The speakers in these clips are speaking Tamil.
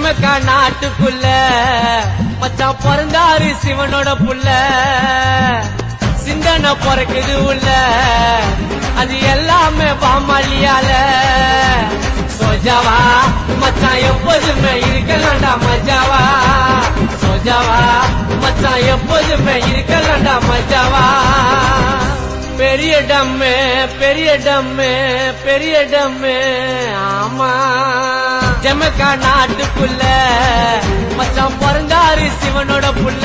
ஜமக்கா நாட்டுக்குள்ள மச்சான் பிறந்தாரு சிவனோட புள்ள சிந்தனை பிறக்குது உள்ள அது எல்லாமே பாமாலியால சோஜாவா மச்சான் எப்போதுமே இருக்கலாம்டா மஜாவா சோஜாவா மச்சான் எப்போதுமே இருக்கலாம்டா மஜாவா பெரிய டம்மு பெரிய டம்மு பெரிய டம்மு ஆமா ஜமக்கா நாட்டுக்குள்ள மச்சான் பிறந்தாரு சிவனோட புள்ள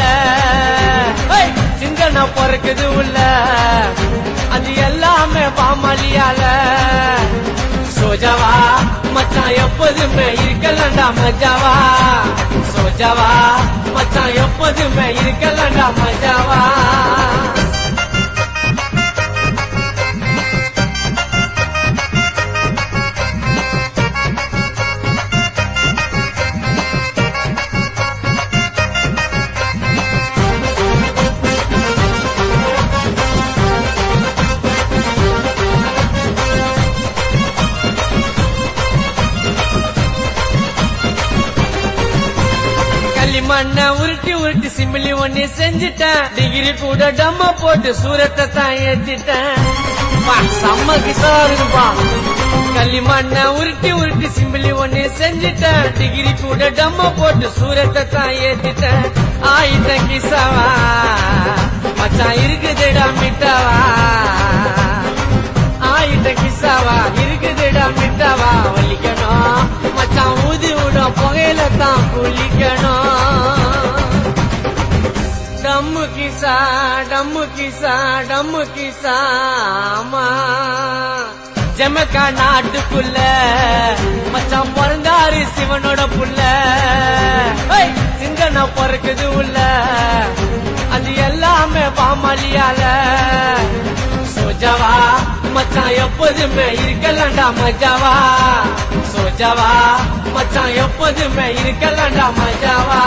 சிந்தனை பிறக்குது உள்ள அது எல்லாமே பாமாலியால சோஜாவா மச்சான் எப்போதுமே இருக்கலாம்டா மஜாவா சோஜாவா மச்சான் எப்போதுமே இருக்கலாம்டா மஜாவா மண்ண உருட்டி உருட்டி சிமிலி ஒண்ணு செஞ்சுட்டேன் டிகிரி கூட டம்ம போட்டு சூரத்தை தான் ஏத்திட்டேன் செம்ம கிசா இருக்குப்பா கள்ளி மண்ண உருட்டி உருட்டி சிமிலி ஒண்ணு செஞ்சுட்டேன் டிகிரி கூட டம்ம போட்டு சூரத்தை தான் ஏத்திட்டேன் ஆயிட்டேன் கிசாவா மச்சான் இருக்குதுடா மிட்டாவா ஆயிட்டேன் கிசாவா இருக்குதுடா மிட்டாவா வலிக்கணும் மச்சான் ஊதி விடும் புகையில தான் குளிக்கணும் டம்மு கிசா டம்மு கிசா டம்மு கிசா ஆமா ஜமக்கா நாட்டுக்குள்ள மச்சான் பிறந்தாரு சிவனோட புள்ள சிந்தனை பிறக்குது உள்ள அது எல்லாமே பாமாலியால சோஜாவா மச்சான் எப்போதுமே இருக்கலாம்டா மஜாவா சோஜாவா மச்சான் எப்போதுமே இருக்கலாம்டா மஜாவா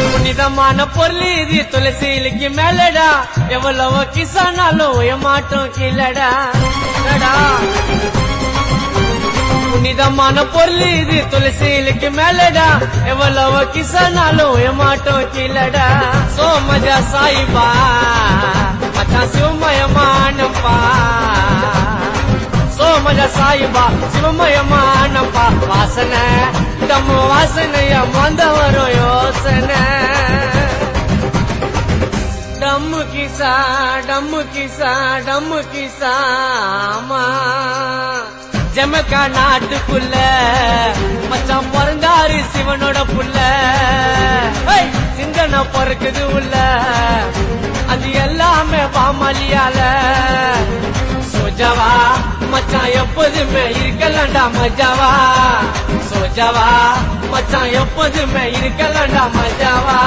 புனிதமான பொருள் இது துளசிலுக்கு மேலடா எவ்வளவோ கிசானாலும் ஏமாட்டம் கீழடா புனிதமான பொருள் இது துளசிலுக்கு மேலடா எவ்வளவோ கிசானாலும் ஏமாட்டம் கீழடா சோமஜா சாயிபா மச்சான் சிவமயமானப்பா சோமஜா சாயிபா சிவமயமானப்பா வாசனை டம்மு வாசனைய மொந்த வரும் யோசனை டம்மு கிசா டம்மு கிசா டம்மு கிசா ஆமா ஜமக்கா நாட்டுக்குள்ள மச்சான் பிறந்தாரு சிவனோட புள்ள சிந்தனை பிறக்குது உள்ள அது எல்லாமே பாமாலியால சோஜாவா மச்சான் எப்போதுமே இருக்கலாம்டா மஜாவா சோஜாவா மச்சான் எப்போதுமே இருக்கலாம்டா மஜாவா